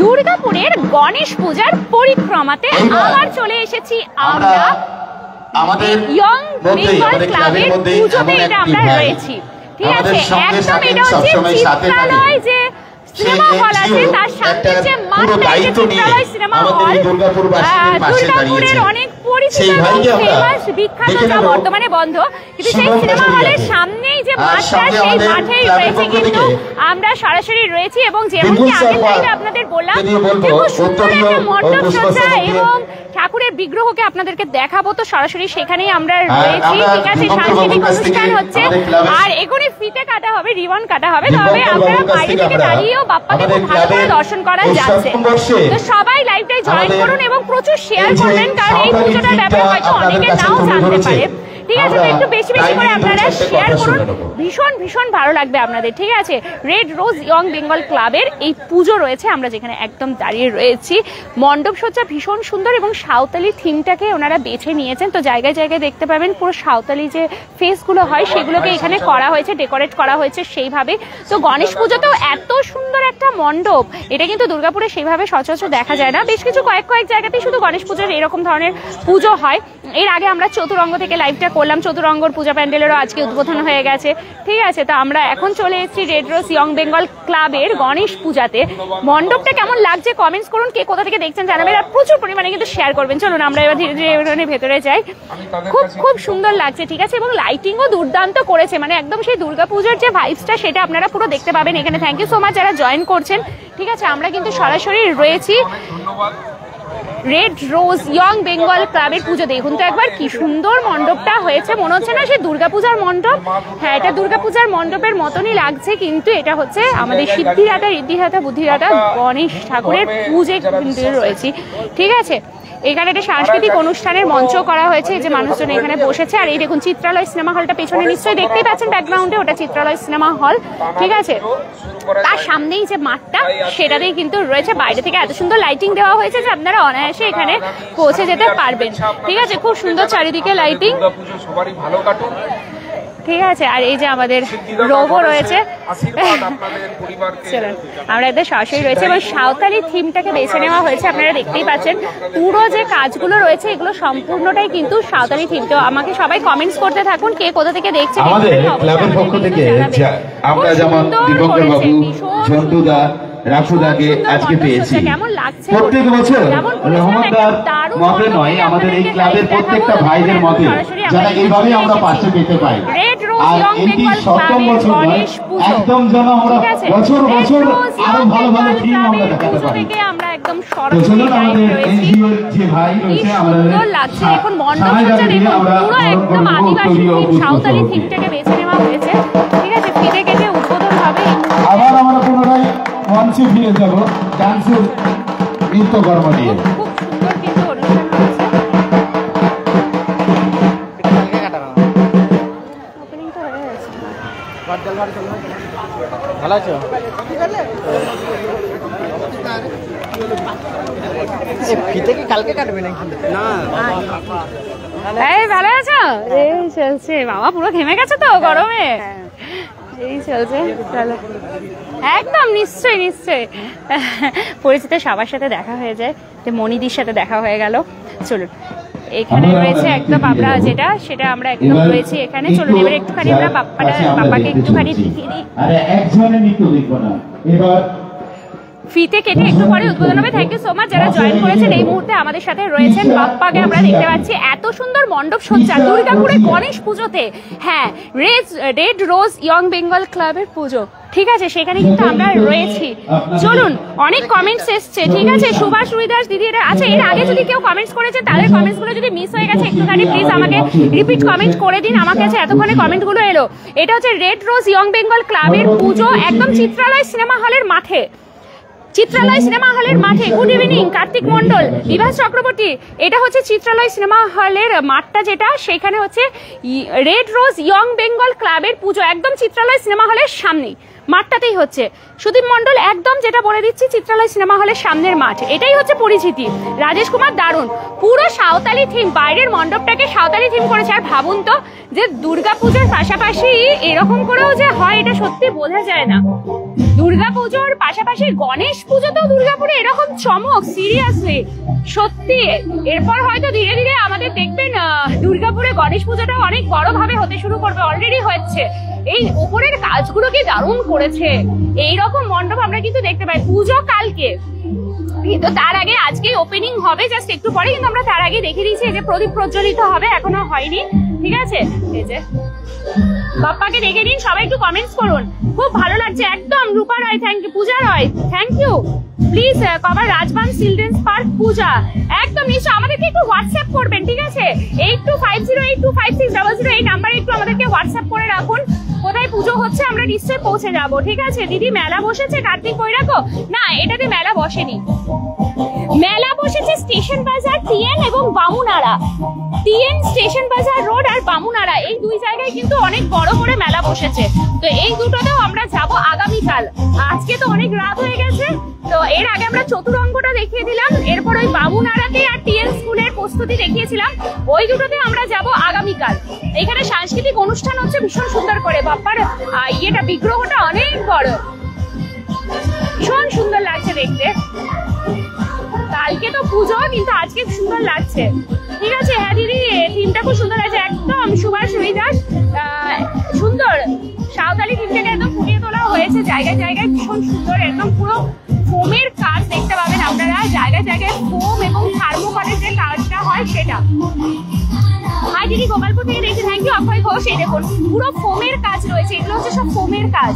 দুর্গাপুরের গণেশ পূজার পরিক্রমাতে আবার চলে এসেছি আমরা আমাদের ইয়ং বেঙ্গল ক্লাবের পুজোতে। এটা আমরা রয়েছি, ঠিক আছে, একদম এটা হচ্ছে চিত্রালয় যে সিনেমা হল আছে তার সামনে যে মাঠটা, চিত্রালয় সিনেমা হল দুর্গাপুরের অনেক পরিচিত ফেমাস বিখ্যাত, যা বর্তমানে বন্ধ, কিন্তু সেই সিনেমা হলের সামনেই যে মাঠটা সেই মাঠেই রয়েছে কিন্তু আমরা সরাসরি রয়েছি। এবং যেমনটি আগের লাইভে আপনাদের বললাম যে খুব সুন্দর একটা মণ্ডপ সজ্জা এবং ঠাকুরের বিগ্রহকে আপনাদেরকে দেখাবো, তো সরাসরি সেখানেই আমরা রয়েছি, ঠিক আছে। সাংস্কৃতিক অনুষ্ঠান হচ্ছে আর এখনই ফিতে কাটা হবে, রিবন কাটা হবে, তবে আমরা বাইরে থেকে দাঁড়িয়েও বাপ্পাকে খুব ভালো করে দর্শন করা যাচ্ছে। তো সবাই লাইভটাই জয়েন করুন এবং প্রচুর শেয়ার করবেন, কারণ এই পুজোটার ব্যাপারে হয়তো অনেকে নাও জানতে পারে, ঠিক আছে। তো একটু বেশি বেশি করে আপনারা শেয়ার করুন, ভীষণ ভীষণ ভালো লাগবে আপনাদের, ঠিক আছে। রেড রোজ ইয়ং বেঙ্গল ক্লাবের এই পুজো রয়েছে, আমরা যেখানে একদম দাঁড়িয়ে রয়েছি। মণ্ডপ সজ্জা ভীষণ সুন্দর এবং সাঁওতালি থিমটাকে ওনারা বেছে নিয়েছেন, তো জায়গায় জায়গায় দেখতে পাবেন পুরো সাঁওতালি যে ফেসগুলো হয় সেগুলোকে এখানে করা হয়েছে, ডেকোরেট করা হয়েছে সেইভাবে। তো গণেশ পুজোতেও এত সুন্দর একটা মণ্ডপ, এটা কিন্তু দুর্গাপুরে সেইভাবে সচরাচর দেখা যায় না, বেশ কিছু কয়েক জায়গাতেই শুধু গণেশ পুজোর এরকম ধরনের পুজো হয়। এর আগে আমরা চতুরঙ্গ থেকে লাইভটা করলাম, চতুরঙ্গর পূজা প্যান্ডেলেরও আজকে উদ্বোধন হয়ে গেছে, ঠিক আছে। তো আমরা এখন চলে এসেছি রেড রোজ ইয়ং বেঙ্গল ক্লাবের গণেশ পূজাতে। মণ্ডপটা কেমন লাগছে কমেন্টস করুন, কে কোথা থেকে দেখছেন জানাবেন, আর প্রচুর পরিমাণে কিন্তু শেয়ার করবেন। চলুন আমরা এবার ধীরে ধীরে ভেতরে যাই। খুব সুন্দর লাগছে, ঠিক আছে, এবং লাইটিংও দুর্দান্ত করেছে, মানে একদম সেই দুর্গাপুজোর যে ভাইবসটা সেটা আপনারা পুরো দেখতে পাবেন এখানে। থ্যাংক ইউ সো মাচ যারা জয়েন করছেন, ঠিক আছে। আমরা কিন্তু সরাসরি রয়েছি রেড রোজ ইয়ং বেঙ্গল ক্লাবের পুজো। দেখুন তো একবার কি সুন্দর মণ্ডপটা হয়েছে, মনে হচ্ছে না সে দুর্গাপূজার মণ্ডপ? হ্যাঁ, এটা দুর্গাপূজার মণ্ডপের মতনই লাগছে, কিন্তু এটা হচ্ছে আমাদের ঋদ্ধিদাতা বুদ্ধিদাতা গণেশ ঠাকুরের পুজো কিন্তু রয়েছে, ঠিক আছে। এখানে একটা সাংস্কৃতিক অনুষ্ঠানের মঞ্চ করা হয়েছে, যে মানুষজন এখানে বসেছে। আর এই দেখুন চিত্রালয় সিনেমা হলটা পেছনে নিশ্চয়ই দেখতেই পাচ্ছেন ব্যাকগ্রাউন্ডে, ওটা চিত্রালয় সিনেমা হল, ঠিক আছে। তার সামনেই যে মাঠটা সেটাতেই কিন্তু রয়েছে, বাইরে থেকে এত সুন্দর লাইটিং দেওয়া হয়েছে যে আপনারা অনায়াসে এখানে পৌঁছে যেতে পারবেন, ঠিক আছে। খুব সুন্দর চারিদিকে লাইটিং, ঠিক আছে। আর এই যে আমাদের রোগো রয়েছে, চলুন আমরা এদের সরাসরি রয়েছে এবং সাঁওতালি থিমটাকে বেছে নেওয়া হয়েছে, আপনারা দেখতেই পাচ্ছেন। পুরো যে কাজগুলো রয়েছে এগুলো সম্পূর্ণটাই কিন্তু সাঁওতালি থিম। তো আমাকে সবাই কমেন্টস করতে থাকুন, কে কোথা থেকে দেখছেন। আমাদের ক্লাবের পক্ষ থেকে আমরা যেমন দীপঙ্কর বাবু, ঝন্টুদা, রাসুদাকে আজকে পেয়েছি। প্রত্যেক বছর রহমতদার মতে নয়, আমাদের এই ক্লাবের প্রত্যেকটা ভাইদের মতে যারা এইভাবে আমরা পাশে পেতে পাই। আর এটি 7ম বছর নয়, একদম যেন আমরা বছর বছর আরো ভালো ভালো থিম আমরা দেখাতে পারি। তো চলুন আমাদের এনজিওর যে ভাই রয়েছে, আমাদের এখন মণ্ডপ সজ্জা দেখুন, পুরো একদম আদিবাসী সাঁওতালি থিমটাকে বেছে নেওয়া হয়েছে, ঠিক আছে। ফিতে কেটে উদ্বোধন হবে। আবার আমরা পুনরায় মঞ্চে ফিরে যাব ডান্সের নৃত্যকর্ম নিয়ে। খুব সুন্দর কিন্তু অনুষ্ঠান হয়েছে। ভালো আছো? ফিতে কি কালকে কাটবে নাকি? না, এই ভালো আছো? এই চলছে, বাবা পুরো ঘেমে গেছে তো গরমে, এই চলছে। চলো একদম নিশ্চয়ই নিশ্চয়ই পরিচিত সবার সাথে দেখা হয়ে যায়, যে মনিদির সাথে দেখা হয়ে গেল। চলুন এখানে রয়েছে একদম আমরা যেটা সেটা আমরা একদম রয়েছি এখানে। চলুন এবার একটুখানি আমরা বাপ্পাকে একটুখানি দেখিয়ে দিই। ফিতে কেটে একটু পরে উদ্বোধন হবে। থ্যাংক ইউ সো মাচ যারা জয়েন করেছেন এই মুহূর্তে আমাদের সাথে রয়েছেন। বাপ্পাকে আমরা দেখতে পাচ্ছি, এত সুন্দর মণ্ডপ সজ্জা দুর্গাপুরে গণেশ পুজোতে। হ্যাঁ, রেড রোজ ইয়ং বেঙ্গল ক্লাবের পুজো, ঠিক আছে, সেখানে কিন্তু আমরা রয়েছি। চলুন, অনেক কমেন্টস এসছে, ঠিক আছে। সুভাষ রুইদাস দিদিরা, আচ্ছা এর আগে যদি কেউ কমেন্টস করেছে তাদের কমেন্টসগুলো যদি মিস হয়ে গেছে একটুখানি প্লিজ আমাকে রিপিট কমেন্ট করে দিন। আমার কাছে এতক্ষণে কমেন্টগুলো এলো। এটা হচ্ছে রেড রোজ ইয়ং বেঙ্গল ক্লাবের পুজো, একদম চিত্রালয় সিনেমা হলের মাঠে, চিত্রালয় সিনেমা হলের মাঠে। Good evening Kartik Mondal, Bibhas Chakraborty. এটা হচ্ছে চিত্রালয় সিনেমা হলের মাঠটা, যেটা সেখানে হচ্ছে রেড রোজ ইয়ং বেঙ্গল ক্লাবের পুজো, একদম চিত্রালয় সিনেমা হলের সামনেই। মাঠটাতেই হচ্ছে। সুদীপ মণ্ডল একদম যেটা বলে দিচ্ছি, চিত্রালয় সিনেমা হলের সামনের মাঠ, এটাই হচ্ছে পরিচিতি। রাজেশ কুমার দারুণ, পুরো সাঁওতালি থিম, বাইরের মণ্ডপটাকে সাঁওতালি থিম করেছে। আর ভাবুন তো যে দুর্গাপুজোর পাশাপাশি এরকম করেও যে হয়, এটা সত্যি বোঝা যায় না। দুর্গাপুজোর পাশাপাশি গণেশ পুজোতেও দুর্গাপুরে এরকম চমক, সিরিয়াসলি সত্যি। এরপর হয়তো ধীরে ধীরে আমাদের দেখবেন দুর্গাপুরে গণেশ পুজোটা অনেক বড় ভাবে হতে শুরু করবে, অলরেডি হচ্ছে। এই উপরের কাজগুলো কি দারুণ করেছে। এইরকম মণ্ডপ আমরা কিন্তু দেখতে পাই। পুজো কালকে, কিন্তু তার আগে আজকেই ওপেনিং হবে, জাস্ট একটু পরে। কিন্তু আমরা তার আগে দেখে দিয়েছি যে প্রদীপ প্রজ্বলিত হবে, এখনো হয়নি, ঠিক আছে। এই যে বাপ্পাকে দেখে নিন, সবাই একটু কমেন্টস করুন। খুব ভালো লাগছে একদম। Rupa Roy thank you, Puja Roy thank you. Please cover Rajban children's park Puja, একদম নিশ্চয়। আমাদেরকে একটু হোয়াটসঅ্যাপ করবেন, ঠিক আছে। 8250825600 এই নাম্বারে একটু আমাদেরকে হোয়াটসঅ্যাপ করে রাখুন কোথায় পুজো হচ্ছে, আমরা নিশ্চয়ই পৌঁছে যাব, ঠিক আছে। দিদি মেলা বসেছে কার্তিক বৈরাগ্য? না, এটাতে মেলা বসেনি। মেলা বসেছে স্টেশন বাজার, টিএন এবং বামুনাড়া। টিএন স্টেশন বাজার রোড আর বামুনাড়া, এই দুই জায়গায় কিন্তু অনেক বড় করে মেলা বসেছে। তো এই দুটোতেও আমরা যাব আগামীকাল। আজকে তো অনেক রাত হয়ে গেছে, তো এর আগে আমরা চতুরঙ্গটা দেখিয়ে দিলাম, এরপর ওই বামুনাড়াতে আর টিএন স্কুলের প্রস্তুতি দেখিয়েছিলাম। ওই দুটোতে আমরা যাব আগামীকাল। এখানে সাংস্কৃতিক অনুষ্ঠান হচ্ছে ভীষণ সুন্দর করে। বাপ্পার ইয়েটা, বিগ্রহটা অনেক বড়, ভীষণ সুন্দর লাগছে দেখতে। কালকে তো পুজো, কিন্তু আজকে সুন্দর লাগছে, ঠিক আছে। হ্যাঁ দিদি, থিমটা খুব সুন্দর আছে একদম। সুভাষ রুইদাস, সুন্দর সাঁওতালি থিমটাকে একদম ফুটিয়ে তোলা হয়েছে জায়গায় জায়গায়, ভীষণ সুন্দর। একদম পুরো ফোমের কাজ দেখতে পাবেন আপনারা, জায়গায় জায়গায় ফোম এবং থার্মোকলের যে কাজটা হয় সেটা। হাই দিদি, গোপালপুর থেকে দেখছি, থ্যাংক ইউ অক্ষয় ঘোষ। এই দেখুন পুরো ফোমের কাজ রয়েছে, এগুলো হচ্ছে সব ফোমের কাজ।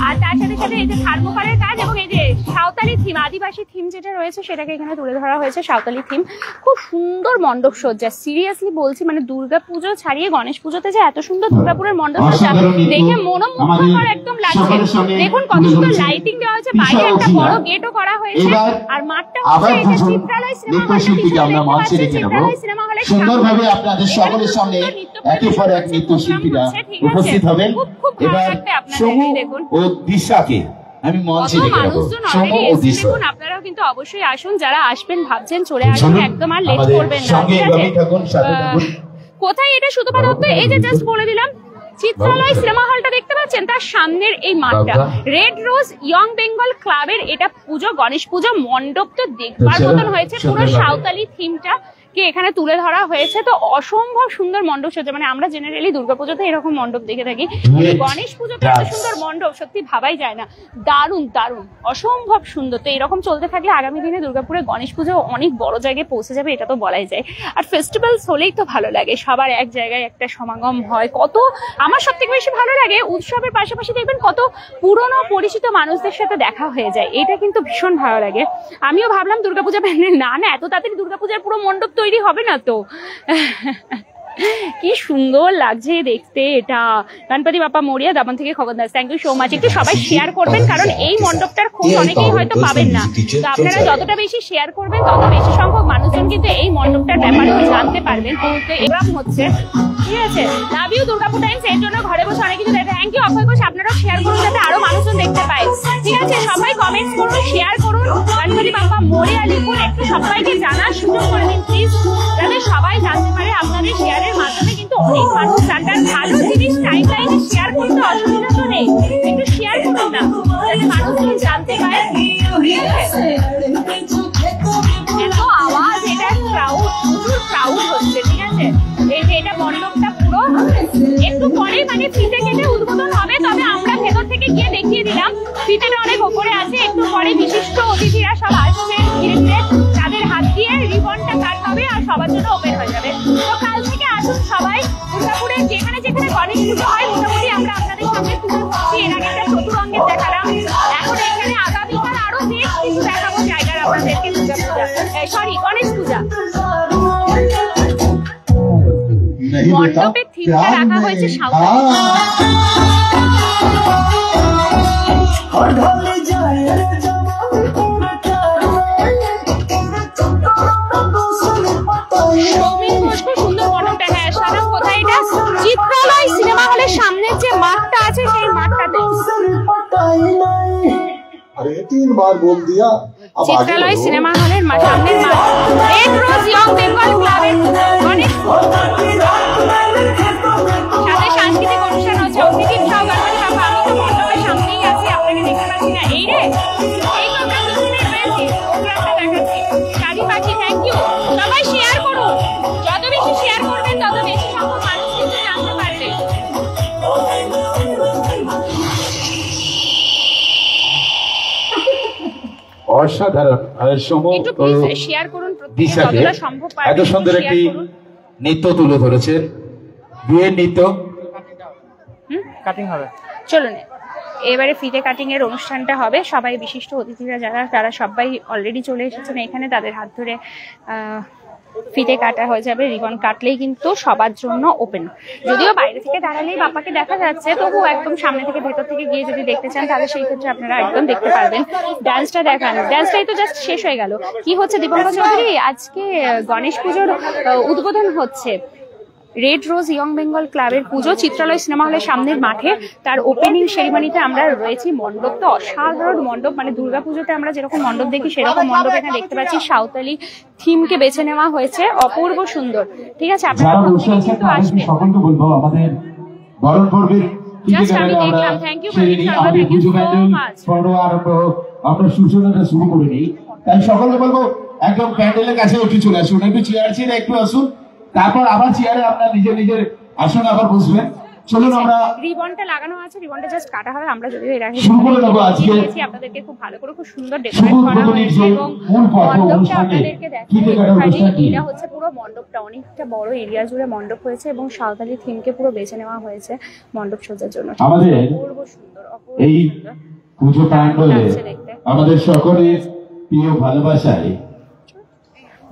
আর তার সাথে সাথে এই যে থার্মোকলের কাজ এবং এই যে সাঁওতালি থিম, আদিবাসী থিম যেটা রয়েছে সেটাকে এখানে তুলে ধরা হয়েছে, সাঁওতালি থিম। খুব সুন্দর মণ্ডপ সজ্জা, সিরিয়াসলি বলছি। মানে দুর্গা পুজো ছাড়িয়ে গণেশ পুজোতে যে এত সুন্দর দুর্গাপুরের মণ্ডপ সজ্জা দেখে মনোমুগ্ধকর একদম লাগছে। দেখুন কত সুন্দর লাইটিং দেওয়া হয়েছে, বাইরে একটা বড় গেটও করা হয়েছে। আর মাঠটা হচ্ছে এই যে Chitralaya cinema hall, Chitralaya cinema হলে সুন্দরভাবে আপনাদের সকলের সামনে একের পর এক নৃত্যশিল্পীরা উপস্থিত হবেন। এবার সমু ও দিশাকে আমি মঞ্চে ডেকে রাখবো। সমু ও দিশা, আপনারাও কিন্তু অবশ্যই আসুন, যারা আসবেন ভাবছেন চলে আসুন, একদম আর লেট করবেন না, ঠিক আছে। কোথায় এটা শুধুমাত্র এই যে জাস্ট বলে দিলাম, চিত্রালয় সিনেমা হলটা দেখতে পাচ্ছেন, তার সামনের এই মাঠটা রেড রোজ ইয়ং বেঙ্গল ক্লাবের এটা পুজো, গণেশ পুজো মণ্ডপ তো দেখবার মতন হয়েছে। পুরো সাঁওতালি থিমটা কে এখানে তুলে ধরা হয়েছে। তো অসম্ভব সুন্দর মণ্ডপ সজ্জা, মানে আমরা জেনারেলি দুর্গাপুজোতে এরকম মণ্ডপ দেখে থাকি, গণেশ পুজোতে এত সুন্দর মণ্ডপ সত্যি ভাবাই যায় না। দারুণ দারুণ, অসম্ভব সুন্দর। তো এরকম চলতে থাকলে আগামী দিনে দুর্গাপুরে গণেশ পুজো অনেক বড় জায়গায় পৌঁছে যাবে, এটা তো বলাই যায়। আর ফেস্টিভ্যালস হলেই তো ভালো লাগে, সবার এক জায়গায় একটা সমাগম হয়। কত আমার সব থেকে বেশি ভালো লাগে, উৎসবের পাশাপাশি দেখবেন কত পুরনো পরিচিত মানুষদের সাথে দেখা হয়ে যায়, এটা কিন্তু ভীষণ ভালো লাগে। আমিও ভাবলাম দুর্গাপূজা প্যান্ডেল, না না এত তাড়াতাড়ি দুর্গাপূজার পুরো মণ্ডপ তৈরি হবে না তো। কি সুন্দর লাগছে দেখতে এটা। গণপতি বাপ্পা মোরিয়া, দামন থেকে Khagan Das, thank you so much. একটু সবাই শেয়ার করবেন, কারণ এই মণ্ডপটার খোঁজ অনেকেই হয়তো পাবেন না। তো আপনারা যতটা বেশি শেয়ার করবেন, তত বেশি সংখ্যক মানুষজন কিন্তু এই মণ্ডপটার ব্যাপারে জানতে পারবেন। তো এরকম হচ্ছে, ঠিক আছে। লাভ ইউ দুর্গাপুর টাইমস, এর জন্য ঘরে বসে অনেক কিছু দেখে। থ্যাংক ইউ অক্ষয় ঘোষ, আপনারাও শেয়ার করুন যাতে আরো মানুষজন দেখতে পায়, ঠিক আছে। সবাই কমেন্টস করুন, শেয়ার করুন, গণপতি বাপ্পা মোরিয়া লিখুন, একটু সবাইকে জানার সুযোগ করে দিন প্লিজ, যাতে সবাই জানতে পারে। আপনাদের শেয়ারের মাধ্যমে কিন্তু অনেক মানুষ জানবেন। ভালো জিনিস টাইম লাইনে শেয়ার করতে অসুবিধা তো নেই, একটু শেয়ার করুন না, যাতে মানুষজন জানতে পারে। এত আওয়াজ, এটা ক্রাউড, প্রচুর ক্রাউড হচ্ছে, ঠিক আছে। এই যে এটা মণ্ডপটা পুরো একটু পরে মানে ফিতে কেটে উদ্বোধন হবে, তবে আমরা ভেতর থেকে গিয়ে দেখিয়ে দিলাম। ফিতেটা অনেক ওপরে আছে, একটু পরে বিশিষ্ট অতিথিরা সব আসছে ধীরে ধীরে, তাদের হাত দিয়ে রিবনটা কাট হবে আর সবার জন্য ওপেন হয়ে যাবে। তো কাল থেকে আসুন সবাই, দুর্গাপুরে যেখানে যেখানে গণেশ পুজো হয় মোটামুটি আমরা আপনাদের সামনে তুলে ধরছি। এর আগে একটা চতুরঙ্গের দেখালাম, এখন এখানে আগামীকাল আরো বেশ কিছু দেখাবো জায়গার আপনাদেরকে। দুর্গাপূজা সরি গণেশ পূজা মণ্ডপের থিমটা রাখা হয়েছে সাঁওতালি। চিত্রালয় সিনেমা হলের সামনে যে মাঠটা আছে সেই মাঠটাতে अरे 3 बार बोल दिया। अब চিত্রালয় সিনেমা হলের সামনের মাঠ রেড রোজ ইয়ং বেঙ্গল ক্লাবের অনেক সাথে সাংস্কৃতিক অনুষ্ঠান হচ্ছে। অতিথি সহ গণপতি বাবা, আমি তো মণ্ডপের সামনেই আছি, আপনাকে দেখতে পাচ্ছি না। এই রে এই প্রোগ্রাম পিছনে রয়েছে, প্রোগ্রামটা দেখাচ্ছি। কারি পাখি, থ্যাংক ইউ। সবাই শেয়ার করুন, যত বেশি শেয়ার করবেন তত বেশি সংখ্যক মানুষ কিন্তু জানতে পারবে। অসাধারণ একটু প্লিজ শেয়ার করুন, প্রত্যেকে যতটা সম্ভব পারবেন এত সুন্দর একটি নৃত্য তুলে ধরেছেন, বিয়ের নৃত্য। কাটিং হবে, চলুন এবারে ফিতে কাটিং এর অনুষ্ঠানটা হবে। সবাই বিশিষ্ট অতিথিরা যারা তারা সবাই অলরেডি চলে এসেছেন এখানে, তাদের হাত ধরে ফিতে কাটা হয়ে যাবে। রিবন কাটলেই কিন্তু সবার জন্য ওপেন। যদিও বাইরে থেকে দাঁড়ালেই বাপ্পাকে দেখা যাচ্ছে, তবু একদম সামনে থেকে ভেতর থেকে গিয়ে যদি দেখতে চান তাহলে সেই ক্ষেত্রে আপনারা একদম দেখতে পারবেন। ডান্সটা দেখান, ডান্সটাই তো জাস্ট শেষ হয়ে গেল। কি হচ্ছে দীপঙ্কর চৌধুরী? আজকে গণেশ পুজোর উদ্বোধন হচ্ছে। রেড রোজ ইয়ং বেঙ্গল ক্লাবের পুজো চিত্রালয় সিনেমা হলের সামনের মাঠে, তার ওপেনিং সেরিমনিতে আমরা রয়েছি। মণ্ডপ তো অসাধারণ মণ্ডপ, মানে দুর্গাপুজোতে আমরা যেরকম মণ্ডপ দেখি সেরকম মণ্ডপ এখানে দেখতে পাচ্ছি। সাঁওতালি থিমকে বেছে নেওয়া হয়েছে, অপূর্ব সুন্দর। ঠিক আছে, আপনারা কিন্তু আসবেন। সকলকে বলবো আমাদের বরণ পর্বের আমরা সূচনাটা শুরু করে নিই। তাই সকলকে বলবো একদম প্যান্ডেলের কাছে উঠে চলে আসুন, একটু চেয়ার ছেড়ে একটু আসুন, তারপর আবার চেয়ারে আপনার নিজের নিজের আসনে আবার বসবেন। চলুন আমরা রিবনটা লাগানো আছে, রিবনটা জাস্ট কাটা হবে। আমরা যদি এর আগে শুরু করে দেব আজকে আপনাদেরকে খুব ভালো করে খুব সুন্দর ডেকোরেট করা হয়েছে এবং মণ্ডপটা আপনাদেরকে দেখাই। এটা হচ্ছে পুরো মণ্ডপটা, অনেকটা বড় এরিয়া জুড়ে মণ্ডপ হয়েছে এবং সাঁওতালি থিমকে পুরো বেছে নেওয়া হয়েছে মণ্ডপ সজ্জার জন্য। আমাদের অপূর্ব সুন্দর, এই পুজো প্যান্ডেলে আমাদের সকলের প্রিয় ভালোবাসায়,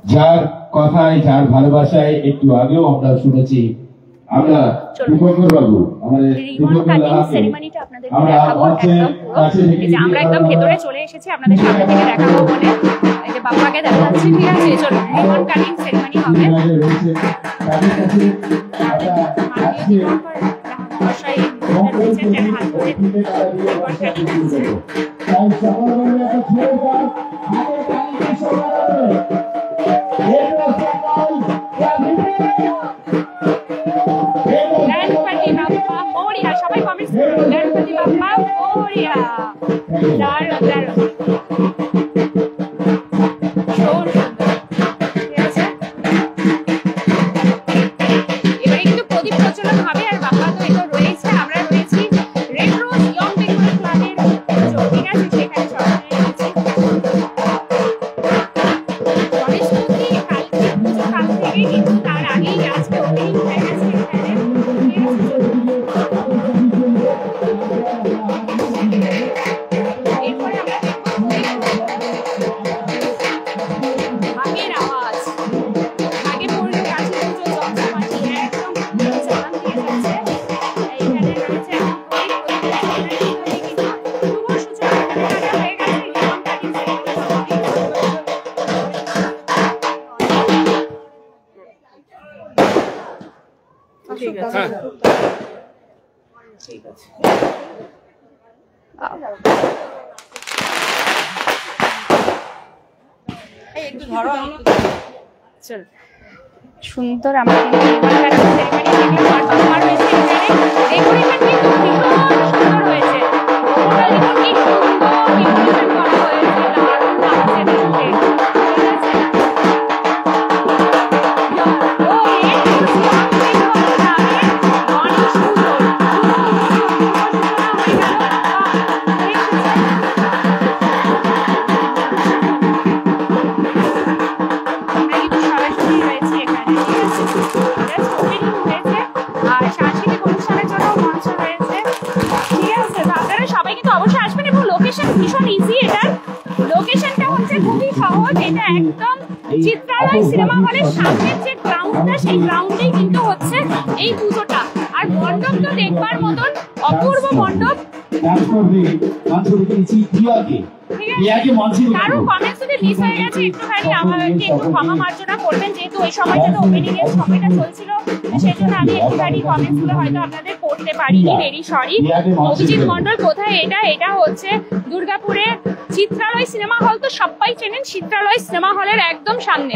যার কথায় যার ভালোবাসায় একটু আগেও আমরা শুনেছি, আমরা দীপঙ্কর বাবু আমাদের আমরা একদম ভেতরে চলে এসেছি, আপনাদের সামনে থেকে দেখাবো বলে এই যে বাপ্পাকে দেখাচ্ছি। ঠিক আছে, চলুন রিবন কাটিং সেরিমনি হবে। গণপতি বাপ্পা মোরিয়া, সবাই কমেন্টস করুন। গণপতি বাপ্পা মোরিয়া। দারুণ দারুণ, এবারে কিন্তু প্রদীপ প্রচলন হবে। আর বাপ্পা তো এটা রয়েছে, আমরা রয়েছি রেড রোজ ইয়ং বেঙ্গল ক্লাবের পুজো। ঠিক আছে, সেখানে সবাই রয়েছে। গণেশ মূর্তি কালকে পুজো, কাল থেকে কিন্তু তার আগেই আজকে ওপেনিং হয়ে গেছে এখানে। এরপরে আমরা আগের আওয়াজ, আগে পড়লো কাছে পুজো জমজমাটি একদম জানান দিয়ে যাচ্ছে। এইখানে রয়েছে শুভ সূচনা হয়ে গেছে। ঠিক আছে, ঠিক আছে। চল সুন্দর আমরা ভীষণ ইজি। এটা লোকেশনটা হচ্ছে খুবই সহজ। এটা একদম চিত্রালয় সিনেমা হলের সামনের যে গ্রাউন্ডটা, সেই গ্রাউন্ডেই কিন্তু হচ্ছে এই পুজোটা। আর মণ্ডপ তো দেখবার মতন অপূর্ব মণ্ডপ। কারো কমেন্টস যদি মিস হয়ে গেছে একটুখানি আমাকে একটু ক্ষমা মার্জনা করবেন, যেহেতু ওই সময়টা তো ওপেনিং এর সময়টা চলছিল, সেই জন্য আমি একটুখানি কমেন্টস গুলো হয়তো আপনাদের পড়তে পারিনি, ভেরি সরি। অভিজিৎ মন্ডল কোথায়? এটা হচ্ছে দুর্গাপুরে চিত্রালয় সিনেমা হল তো সবাই চেনেন, চিত্রালয় সিনেমা হলের একদম সামনে,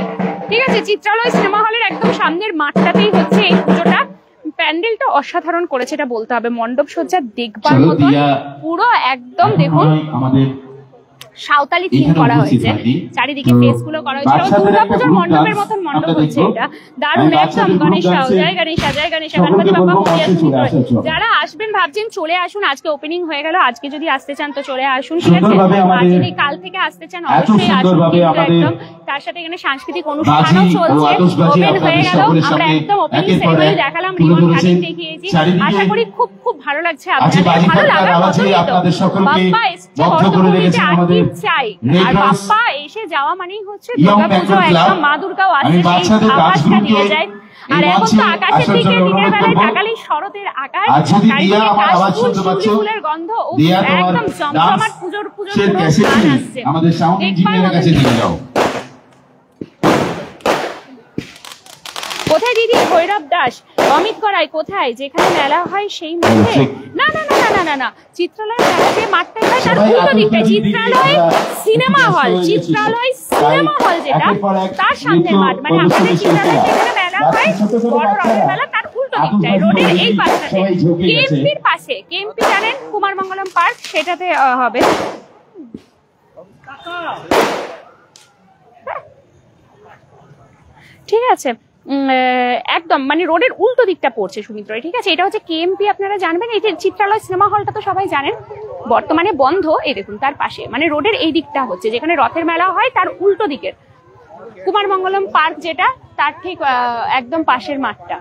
ঠিক আছে, চিত্রালয় সিনেমা হলের একদম সামনের মাঠটাতেই হচ্ছে এই পুজোটা। প্যান্ডেলটা অসাধারণ করেছে এটা বলতে হবে, মণ্ডপ সজ্জা দেখবার মতো পুরো একদম দেখুন সাঁওতালি থিম করা হয়েছে, চারিদিকে ফেস গুলো করা হয়েছে, দুর্গাপূজার মণ্ডপের মতন মণ্ডপ হচ্ছে এটা, দারুণ একদম। গণেশা জয় গণেশা, জয় গণেশা, গণপতি বাপ্পা মোরিয়া। যারা আসবেন ভাবছেন চলে আসুন, আজকে ওপেনিং হয়ে গেল, আজকে যদি আসতে চান তো চলে আসুন, ঠিক আছে। আর যদি কাল থেকে আসতে চান অবশ্যই আসুন, একদম। তার সাথে এখানে সাংস্কৃতিক অনুষ্ঠানও চলছে, ওপেন হয়ে গেল, আমরা একদম ওপেনিং সেরেমনি দেখালাম, রিবন কাটিং দেখিয়েছি, আশা করি খুব খুব ভালো লাগছে আপনাদের, ভালো লাগার মতোই তো। বাপ্পা এসছে বর্তমানে আর কি চাই, আর বাপ্পা এসে যাওয়া মানেই হচ্ছে দুর্গাপুজো, একদম মা দুর্গাও আসছে, সেই আকাশটা নিয়ে যায়। আর এখন তো আকাশের দিকে দিনের বেলায় তাকালেই শরতের আকাশ, চারিদিকে কাশফুল, শিউলি ফুলের গন্ধ, একদম জমজমাট পুজোর পুরো গান আসছে। আমাদের সাউন্ড ইঞ্জিনিয়ারের কাছে নিয়ে যাও। কোথায় দিদি ভৈরব দাস, অমিত করাই কোথায়, যেখানে মেলা হয় সেই মাঠে? না না না না না না, চিত্রালয় মেলা যে মাঠটা হয় তার উল্টো দিকটা Chitralaya cinema hall, Chitralaya cinema hall যেটা তার সামনে মাঠ, মানে আমাদের চিত্রালয় যেখানে মেলা হয় বড় রথের মেলা তার উল্টো দিকটায়, রোডের এই পাশটাতে, কেএমপির পাশে, কেএমপি জানেন কুমারমঙ্গলম পার্ক, সেটাতে হবে। ঠিক আছে, একদম মানে রোডের উল্টো দিকটা পড়ছে সুমিত্রা, ঠিক আছে। এটা হচ্ছে কেএমপি, আপনারা জানবেন। এই যে চিত্রালয় সিনেমা হলটা তো সবাই জানেন, বর্তমানে বন্ধ, এই দেখুন তার পাশে, মানে রোডের এই দিকটা হচ্ছে যেখানে রথের মেলা হয় তার উল্টো দিকের কুমারমঙ্গলম পার্ক যেটা, তার ঠিক একদম পাশের মাঠটা।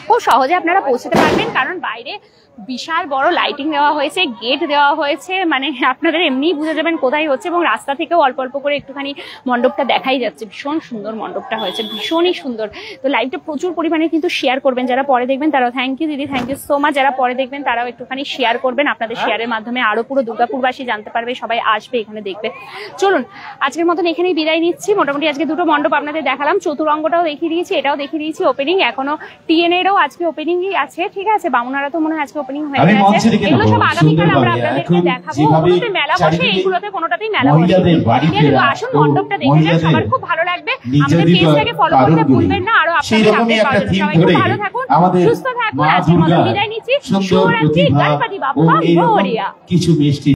খুব সহজে আপনারা পৌঁছতে পারবেন, কারণ বাইরে বিশাল বড় লাইটিং দেওয়া হয়েছে, গেট দেওয়া হয়েছে, মানে আপনাদের এমনিই বুঝে যাবেন কোথায় হচ্ছে, এবং রাস্তা থেকেও অল্প অল্প করে একটুখানি মণ্ডপটা দেখাই যাচ্ছে। ভীষণ সুন্দর মণ্ডপটা হয়েছে, ভীষণই সুন্দর। তো লাইভটা প্রচুর পরিমাণে কিন্তু শেয়ার করবেন, যারা পরে দেখবেন তারাও, থ্যাংক ইউ দিদি, থ্যাংক ইউ সো মাচ। যারা পরে দেখবেন তারাও একটুখানি শেয়ার করবেন, আপনাদের শেয়ারের মাধ্যমে আরো পুরো দুর্গাপুরবাসী জানতে পারবে, সবাই আসবে এখানে দেখবে। চলুন আজকের মতন এখানেই বিদায় নিচ্ছি। মোটামুটি আজকে দুটো মণ্ডপ আপনাদের দেখালাম, চতুরঙ্গটাও দেখিয়ে দিয়েছি, এটাও দেখিয়ে দিয়েছি ওপেনিং, এখনো টিএনএরও আজকে ওপেনিংই আছে, ঠিক আছে। বামুনারা তো মনে হয় আজকে ওপেনিং হয়ে গেছে, এগুলো সব আগামীকাল আমরা আপনাদেরকে দেখাবো। ওগুলোতে মেলা বসে, এইগুলোতে কোনোটাতেই মেলা বসে, কিন্তু আসুন মণ্ডপটা দেখে যান, সবার খুব ভালো লাগবে। আমাদের পেজটাকে ফলো করতে ভুলবেন না, আরো আপনাদের আপডেট পাওয়ার জন্য। সবাই খুব ভালো থাকুন, সুস্থ থাকুন, আজকের মতো বিদায় নিচ্ছি। শুভরাত্রি, গণপতি বাপ্পা মোরিয়া। কিছু মিষ্টি